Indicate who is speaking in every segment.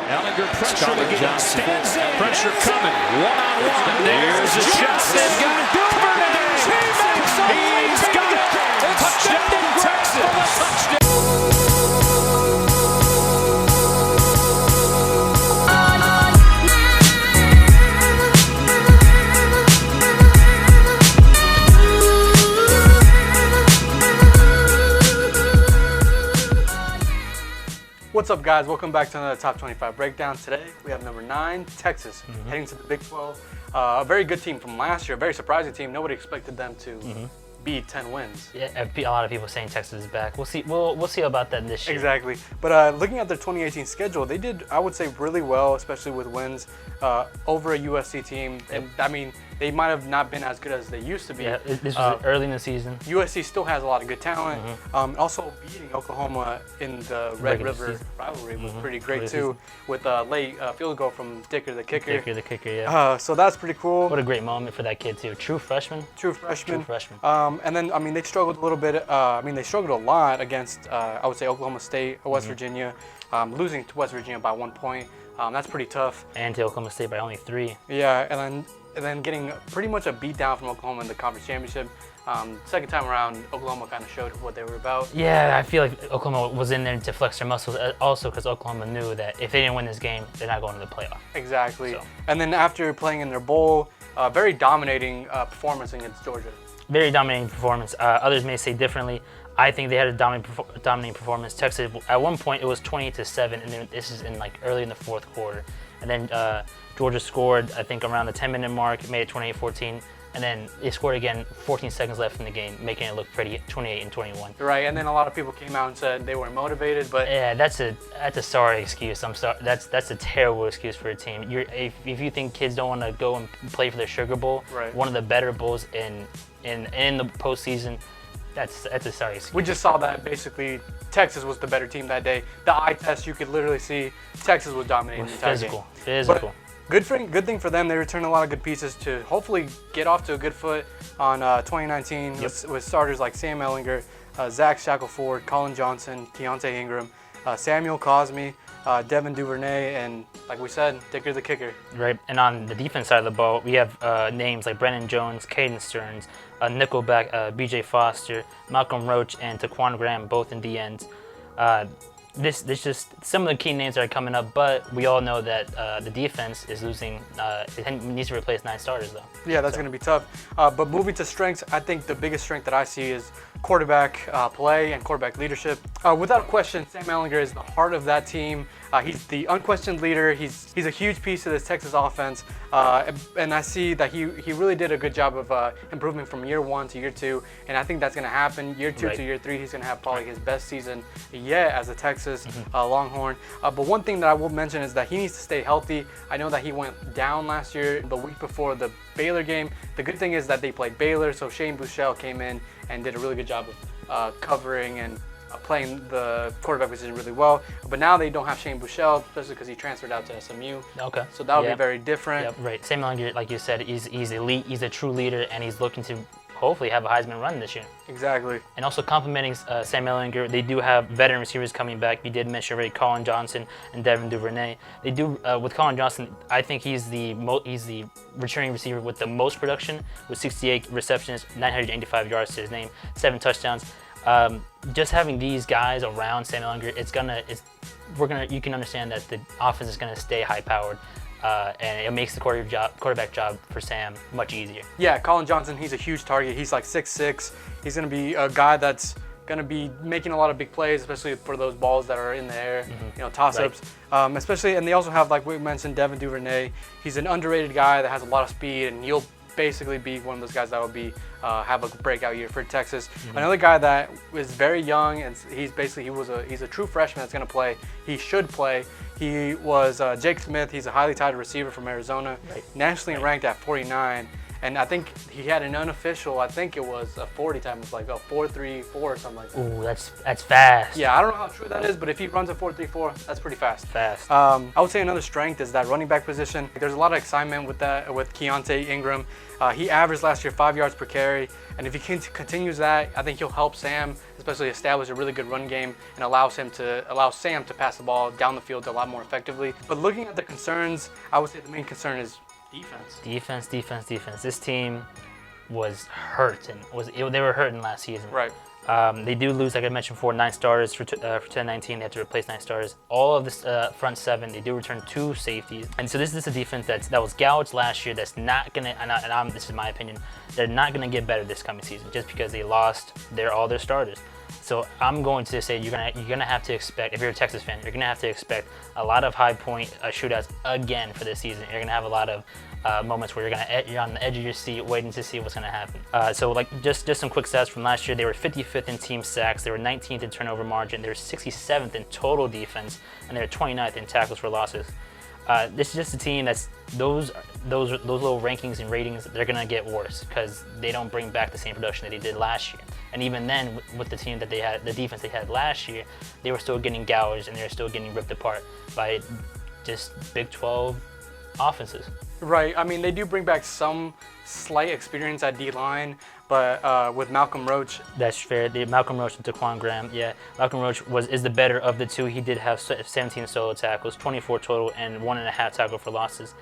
Speaker 1: Ehlinger pressure again. Stands in. Pressure coming. One-on-one. There's a shot. They've got Duvernay. He's got it. Touchdown, Texas. Touchdown.
Speaker 2: What's up, guys? Welcome back to another Top 25 Breakdown. Today, we have number 9, Texas, heading to the Big 12. A very good team from last year, a very surprising team. Nobody expected them to beat 10 wins.
Speaker 3: Yeah, a lot of people saying Texas is back. We'll see. We'll see about that this year.
Speaker 2: Exactly. But looking at their 2018 schedule, they did, I would say, really well, especially with wins over a USC team. And I mean, they might have not been as good as they used to be.
Speaker 3: Yeah, this was early in the season.
Speaker 2: USC still has a lot of good talent. Also, beating Oklahoma in the Red River rivalry was pretty great too, with a late field goal from Dicker the kicker.
Speaker 3: Dicker the kicker, yeah.
Speaker 2: So that's pretty cool.
Speaker 3: What a great moment for that kid too. True freshman.
Speaker 2: True freshman.
Speaker 3: True freshman.
Speaker 2: And then, I mean, they struggled a little bit. They struggled a lot against, I would say, Oklahoma State, West Virginia, losing to West Virginia by 1 point. That's pretty tough.
Speaker 3: And to Oklahoma State by only 3.
Speaker 2: Yeah, and then getting pretty much a beat down from Oklahoma in the conference championship. Second time around, Oklahoma kind of showed what they were about.
Speaker 3: Yeah, I feel like Oklahoma was in there to flex their muscles, also because Oklahoma knew that if they didn't win this game, they're not going to the playoff.
Speaker 2: Exactly.
Speaker 3: So.
Speaker 2: And then after playing in their bowl, very dominating performance against Georgia.
Speaker 3: Very dominating performance. Others may say differently. I think they had a dominating performance. Texas, at one point, it was 20-7, and then this is in like early in the fourth quarter. And then Georgia scored, I think, around the 10-minute mark, made it 28-14. And then they scored again 14 seconds left in the game, making it look pretty 28-21.
Speaker 2: Right, and then a lot of people came out and said they weren't motivated, but
Speaker 3: yeah, that's a sorry excuse. I'm sorry. That's a terrible excuse for a team. If you think kids don't want to go and play for the Sugar Bowl, one of the better bowls in the postseason, that's a sorry excuse.
Speaker 2: We just saw that basically Texas was the better team that day. The eye test, you could literally see Texas was dominating the entire game.
Speaker 3: Physical.
Speaker 2: Good thing for them. They returned a lot of good pieces to hopefully get off to a good foot on 2019 with starters like Sam Ehlinger, Zach Shackelford, Colin Johnson, Keontae Ingram, Samuel Cosme, Devin Duvernay, and like we said, Dicker the kicker.
Speaker 3: Right, and on the defense side of the ball, we have names like Brennan Jones, Caden Stearns, Nickelback, B.J. Foster, Malcolm Roach, and Taquan Graham, both in the ends. This just some of the key names that are coming up, but we all know that the defense is losing. It needs to replace 9 starters, though.
Speaker 2: Yeah, that's going to be tough. But moving to strengths, I think the biggest strength that I see is quarterback play and quarterback leadership. Without question, Sam Ehlinger is the heart of that team. He's the unquestioned leader. He's a huge piece of this Texas offense, and I see that he really did a good job of improving from year 1 to year 2, and I think that's going to happen. Year 2 to year 3, he's going to have probably his best season yet as a Texas Longhorn. But one thing that I will mention is that he needs to stay healthy. I know that he went down last year, the week before the Baylor game. The good thing is that they played Baylor, so Shane Buechele came in and did a really good job of covering and playing the quarterback position really well. But now they don't have Shane Buechele, especially because he transferred out to SMU.
Speaker 3: Okay.
Speaker 2: So that would be very different.
Speaker 3: Yep, right. Sam Ehlinger, like you said, he's elite. He's a true leader, and he's looking to hopefully have a Heisman run this year.
Speaker 2: Exactly.
Speaker 3: And also complimenting Sam Ehlinger, they do have veteran receivers coming back. You did mention already Colin Johnson and Devin Duvernay. They do with Colin Johnson. I think he's the returning receiver with the most production, with 68 receptions, 985 yards to his name, 7 touchdowns. Just having these guys around Sam Ehlinger, you can understand that the offense is gonna stay high powered. And it makes the quarterback job for Sam much easier.
Speaker 2: Yeah, Colin Johnson, he's a huge target. He's like 6'6". He's going to be a guy that's going to be making a lot of big plays, especially for those balls that are in the air, toss-ups. Especially, and they also have, like we mentioned, Devin Duvernay. He's an underrated guy that has a lot of speed, and he'll basically be one of those guys that will be have a breakout year for Texas. Another guy that is very young, and he's a true freshman that's going to play. He should play. He was Jake Smith. He's a highly touted receiver from Arizona, nationally ranked at 49. And I think he had an unofficial, I think it was a 40 time, it's like a 4.34 or something like that.
Speaker 3: Ooh, that's fast.
Speaker 2: Yeah, I don't know how true that is, but if he runs a 4.34, that's pretty fast.
Speaker 3: Fast.
Speaker 2: I would say another strength is that running back position. There's a lot of excitement with that, with Keontae Ingram. He averaged last year 5 yards per carry, and if he continues that, I think he'll help Sam, especially establish a really good run game and allow Sam to pass the ball down the field a lot more effectively. But looking at the concerns, I would say the main concern is defense.
Speaker 3: Defense. This team was hurt, and they were hurting last season.
Speaker 2: Right.
Speaker 3: They do lose, like I mentioned before, 9 starters for 2019. They have to replace 9 starters. All of this front 7, they do return 2 safeties. And so this is a defense that was gouged last year. That's not gonna, this is my opinion, they're not gonna get better this coming season just because they lost all their starters. So I'm going to say you're gonna have to expect, if you're a Texas fan, you're gonna have to expect a lot of high point shootouts again for this season. You're gonna have a lot of moments where you're on the edge of your seat waiting to see what's going to happen. So like just some quick stats from last year. They were 55th in team sacks, they were 19th in turnover margin, they were 67th in total defense, and they were 29th in tackles for losses. This is just a team that's those little rankings and ratings, they're going to get worse because they don't bring back the same production that they did last year. And even then, with the team that they had, the defense they had last year, they were still getting gouged and they were still getting ripped apart by just Big 12 offenses.
Speaker 2: Right. I mean, they do bring back some slight experience at D-line, but with Malcolm Roach.
Speaker 3: That's fair. Malcolm Roach and Taquan Graham. Yeah, Malcolm Roach is the better of the two. He did have 17 solo tackles, 24 total, and 1.5 tackle for losses.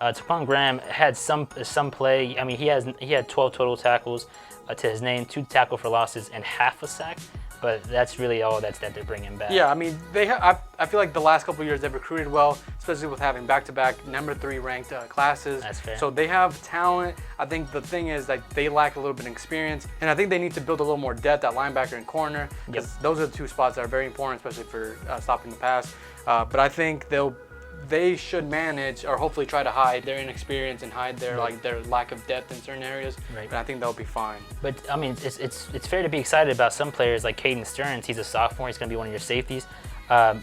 Speaker 3: Taquan Graham had some play. I mean, he had 12 total tackles to his name, 2 tackle for losses, and half a sack. But that's really all that they're bringing back.
Speaker 2: Yeah, I mean, I feel like the last couple of years they've recruited well, especially with having back-to-back number 3 ranked classes.
Speaker 3: That's fair.
Speaker 2: So they have talent. I think the thing is that they lack a little bit of experience, and I think they need to build a little more depth at linebacker and corner, because those are the 2 spots that are very important, especially for stopping the pass. But I think they should manage, or hopefully try to hide their inexperience and hide their their lack of depth in certain areas.
Speaker 3: Right.
Speaker 2: But I think they'll be fine.
Speaker 3: But I mean, it's fair to be excited about some players like Caden Stearns. He's a sophomore. He's going to be one of your safeties.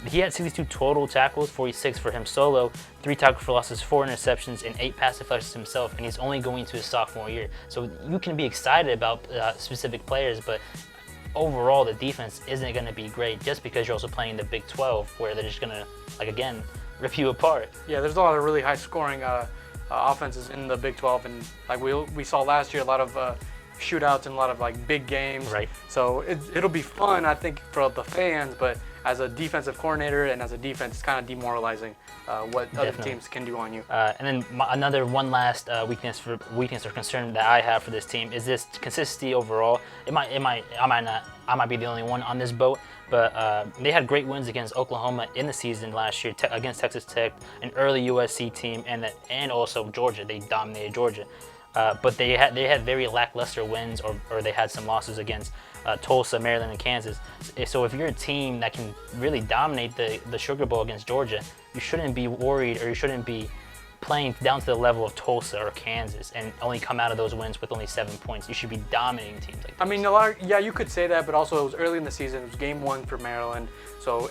Speaker 3: He had 62 total tackles, 46 for him solo, 3 tackles for losses, 4 interceptions, and 8 pass deflections himself. And he's only going to his sophomore year. So you can be excited about specific players, but overall the defense isn't going to be great just because you're also playing the Big 12, where they're just going to, like, again, rip you apart.
Speaker 2: Yeah, there's a lot of really high scoring offenses in the Big 12, and like we saw last year, a lot of shootouts and a lot of like big games.
Speaker 3: Right.
Speaker 2: So it'll be fun, I think, for the fans, but as a defensive coordinator and as a defense, it's kind of demoralizing what other teams can do on you.
Speaker 3: And then one last weakness or concern that I have for this team is this consistency overall. I might be the only one on this boat, but they had great wins against Oklahoma in the season last year, against Texas Tech, an early USC team, and also Georgia. They dominated Georgia. But they had very lackluster wins, or they had some losses against Tulsa, Maryland, and Kansas. So if you're a team that can really dominate the Sugar Bowl against Georgia, you shouldn't be worried, or you shouldn't be playing down to the level of Tulsa or Kansas and only come out of those wins with only 7 points. You should be dominating teams like this.
Speaker 2: I mean, you could say that, but also it was early in the season. It was game 1 for Maryland,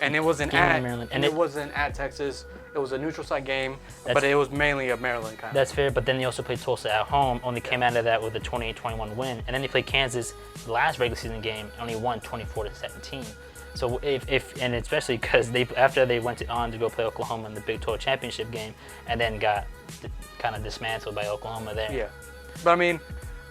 Speaker 2: and it wasn't it wasn't at Texas. It was a neutral site game, but it was mainly a Maryland kind of.
Speaker 3: That's fair, but then they also played Tulsa at home, only came out of that with a 28-21 win, and then they played Kansas the last regular season game, only won 24-17. So and especially because after they went on to go play Oklahoma in the Big 12 championship game, and then got kind of dismantled by Oklahoma there.
Speaker 2: Yeah, but I mean,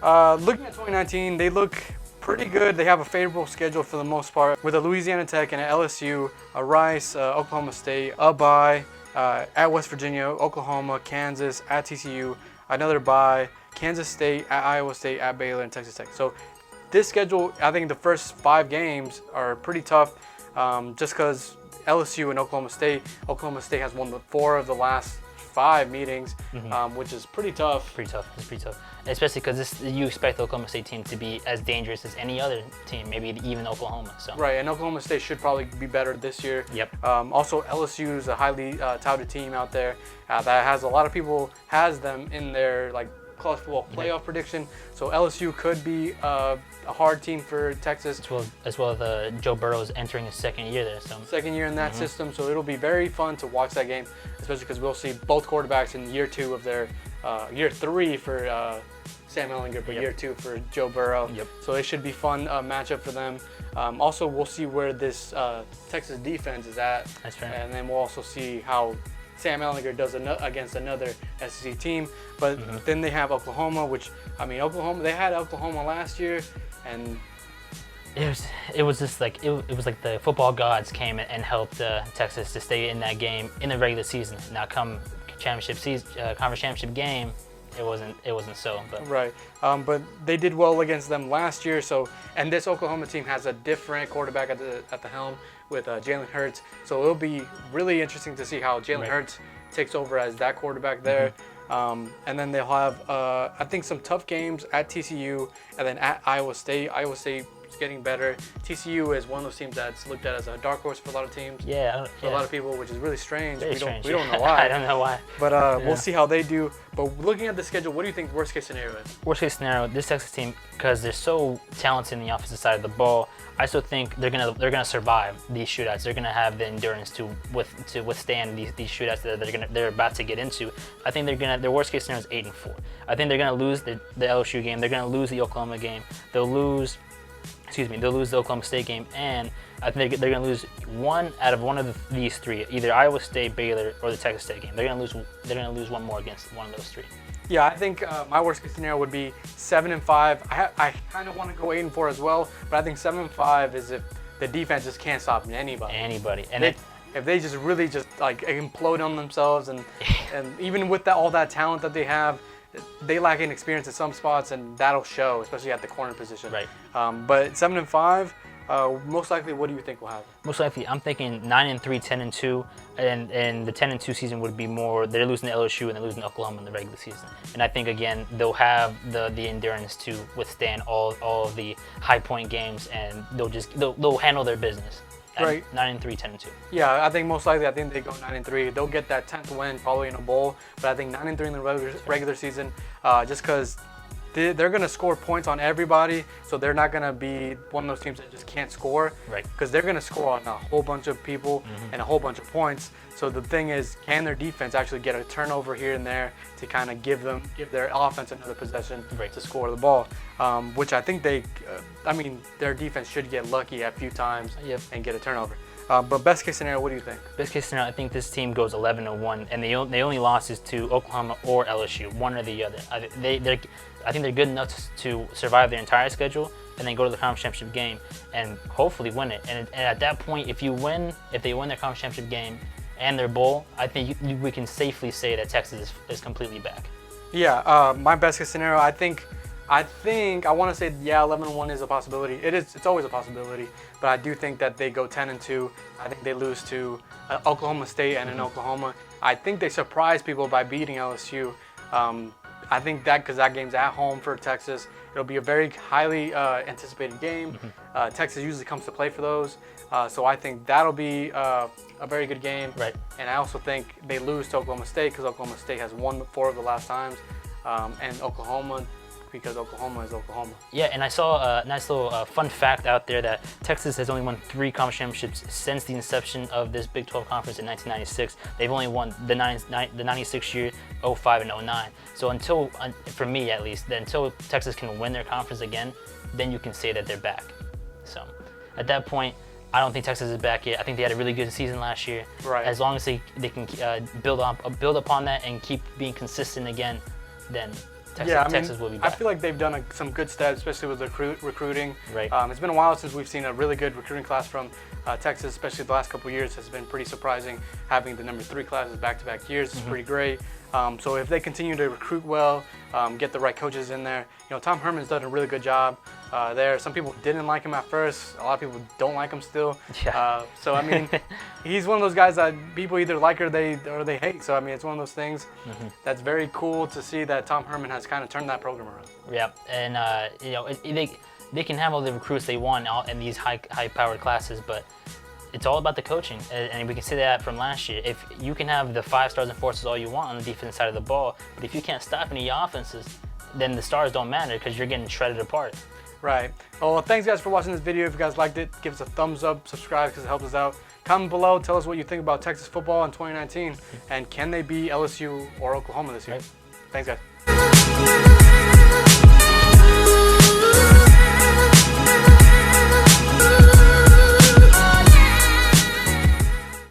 Speaker 2: looking at 2019, they look pretty good. They have a favorable schedule for the most part, with a Louisiana Tech and an LSU, a Rice, Oklahoma State, a bye, at West Virginia, Oklahoma, Kansas, at TCU, another bye, Kansas State, at Iowa State, at Baylor, and Texas Tech. So this schedule, I think the first 5 games are pretty tough, just because LSU and Oklahoma State has won 4 of the last 5 meetings, which is pretty tough.
Speaker 3: It's pretty tough. Especially because you expect the Oklahoma State team to be as dangerous as any other team, maybe even Oklahoma. So.
Speaker 2: Right, and Oklahoma State should probably be better this year.
Speaker 3: Yep.
Speaker 2: Also, LSU is a highly touted team out there that has a lot of people has them in their college football playoff prediction. So LSU could be a hard team for Texas.
Speaker 3: As well as Joe Burrow's entering his 2nd year there. So.
Speaker 2: 2nd year in that system, so it'll be very fun to watch that game, especially because we'll see both quarterbacks in year 2 of their year 3 for Sam Ehlinger, but
Speaker 3: Yep.
Speaker 2: year 2 for Joe Burrow.
Speaker 3: Yep.
Speaker 2: So it should be fun matchup for them. Also, we'll see where this Texas defense is at.
Speaker 3: That's right.
Speaker 2: And then we'll also see how Sam Ehlinger does against another SEC team. But then they have Oklahoma, which, I mean, they had Oklahoma last year, and
Speaker 3: it was just like it was like the football gods came and helped Texas to stay in that game in the regular season. Now come championship season, conference championship game, it wasn't so. But
Speaker 2: right. But they did well against them last year. So, and this Oklahoma team has a different quarterback at the helm with Jalen Hurts. So it'll be really interesting to see how Jalen Hurts takes over as that quarterback there. And then they'll have I think some tough games at TCU and then at Iowa State. Iowa State is getting better. TCU is one of those teams that's looked at as a dark horse for a lot of teams. For a lot of people, which is really strange.
Speaker 3: Very
Speaker 2: We
Speaker 3: strange.
Speaker 2: don't know why.
Speaker 3: I don't know why.
Speaker 2: But we'll see how they do. But looking at the schedule, what do you think worst case scenario is?
Speaker 3: Worst case scenario, this Texas team, because they're so talented in the offensive side of the ball, I still think they're gonna survive these shootouts. They're gonna have the endurance to withstand these shootouts that they're about to get into. I think their worst case scenario is 8-4. I think they're gonna lose the LSU game. They're gonna lose the Oklahoma game. They'll lose the Oklahoma State game, and I think they're going to lose one out of one of these three, either Iowa State, Baylor, or the Texas State game. They're going to lose one more against one of those three.
Speaker 2: Yeah, I think my worst case scenario would be 7-5. I kind of want to go 8-4 as well, but I think 7-5 is if the defense just can't stop anybody.
Speaker 3: And
Speaker 2: if they just really just like implode on themselves, and even with all that talent that they have, they lack in experience in some spots, and that'll show, especially at the corner position.
Speaker 3: Right.
Speaker 2: But 7-5, most likely, what do you think will happen?
Speaker 3: Most likely, I'm thinking 9-3, 10-2, and the 10-2 season would be more. They're losing to LSU and they're losing to Oklahoma in the regular season. And I think again they'll have the endurance to withstand all of the high point games, and they'll handle their business.
Speaker 2: Right.
Speaker 3: 9-3, 10-2.
Speaker 2: Yeah, I think most likely, they go 9-3. They'll get that 10th win probably in a bowl, but I think 9-3 in the regular season, just because they're going to score points on everybody, so they're not going to be one of those teams that just can't score.
Speaker 3: Right.
Speaker 2: Because they're going to score on a whole bunch of people and a whole bunch of points. So the thing is, can their defense actually get a turnover here and there to kind of give their offense another possession to score the ball? Which I think their defense should get lucky a few times and get a turnover. But best case scenario, what do you think?
Speaker 3: Best case scenario, I think this team goes 11-1, and they only losses to Oklahoma or LSU, one or the other. I think they're good enough to survive their entire schedule and then go to the conference championship game and hopefully win it. And at that point, if they win their conference championship game and their bowl, I think we can safely say that Texas is completely back.
Speaker 2: Yeah, my best case scenario, I think I want to say 11-1 is a possibility. It's always a possibility, but I do think that they go 10-2. I think they lose to Oklahoma State and in Oklahoma. I think they surprise people by beating LSU. I think that because that game's at home for Texas, it'll be a very highly anticipated game. Texas usually comes to play for those, so I think that'll be a very good game.
Speaker 3: Right.
Speaker 2: And I also think they lose to Oklahoma State because Oklahoma State has won 4 of the last times, and Oklahoma, because Oklahoma is Oklahoma.
Speaker 3: Yeah, and I saw a nice little fun fact out there that Texas has only won 3 conference championships since the inception of this Big 12 conference in 1996. They've only won the 96 year, 05, and 09. So for me at least, until Texas can win their conference again, then you can say that they're back. So at that point, I don't think Texas is back yet. I think they had a really good season last year.
Speaker 2: Right.
Speaker 3: As long as they can build upon that and keep being consistent again, then Texas will be back.
Speaker 2: I feel like they've done some good steps, especially with recruiting.
Speaker 3: Right.
Speaker 2: It's been a while since we've seen a really good recruiting class from Texas, especially the last couple of years has been pretty surprising. Having the number 3 classes back-to-back years is pretty great. So if they continue to recruit well, get the right coaches in there, Tom Herman's done a really good job there. Some people didn't like him at first. A lot of people don't like him still.
Speaker 3: Yeah.
Speaker 2: So I mean, he's one of those guys that people either like or they hate. So I mean, it's one of those things that's very cool to see that Tom Herman has kind of turned that program around.
Speaker 3: Yeah, and they can have all the recruits they want in these high-powered classes, but it's all about the coaching, and we can see that from last year. If you can have the 5 stars and 4 stars all you want on the defense side of the ball, but if you can't stop any offenses, then the stars don't matter because you're getting shredded apart.
Speaker 2: Right. Well, thanks guys for watching this video. If you guys liked it, give us a thumbs up, subscribe because it helps us out. Comment below, tell us what you think about Texas football in 2019, and can they beat LSU or Oklahoma this year?
Speaker 3: Right.
Speaker 2: Thanks guys.